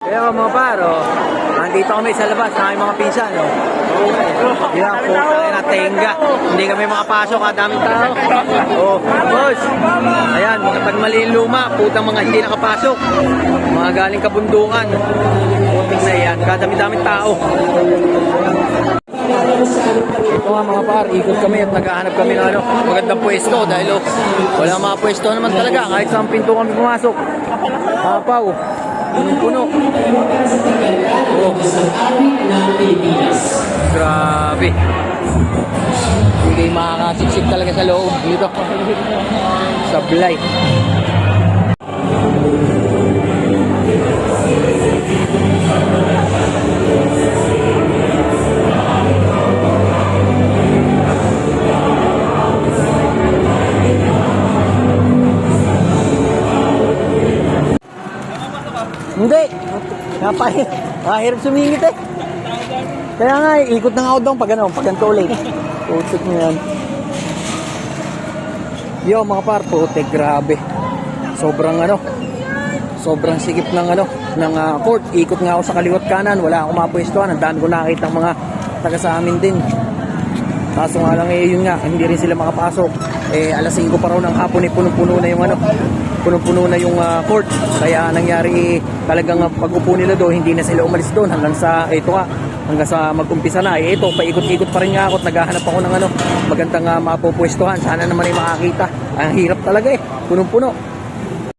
Kaya mga paro, nandito kami sa labas ng aming mga pinsan. Yan, puta na tenga. Hindi kami makapasok, daming tao. Oh, boss. Ayan, kapag maliin luma, putang mga hindi nakapasok. Mga galing kabundukan. Puting na yan, kadami-daming tao. Ito nga mga par, ikot kami at naghahanap kami ng magandang pwesto dahil wala mga pwesto naman talaga kahit saan pinto kami pumasok. Hapaw, puno-puno. Oh. Grabe. Hindi makakasiksik talaga sa loob dito. Sablay. Hindi. Mahirap sumingit eh. Kaya nga, ikot na nga ako doon pag ganito ulit. Putik mo yan. Yo mga par, putik, grabe. Sobrang sikip ng court. Ikot nga ako sa kaliwat kanan, wala akong mapwestuhan. Ang dami ko nakakita ng mga taga sa amin din. Kaso nga lang yun nga, hindi rin sila makapasok. Alas 5 pa raw ng hapon punong-puno na yung punong-puno na yung court. Kaya nangyari talagang pag-upo nila doon, hindi na sila umalis doon hanggang sa mag-umpisa na. Ito, paikot-ikot pa rin nga ako at naghahanap ako ng magandang mapupwestuhan. Sana naman ay makakita. Ang hirap talaga punong-puno.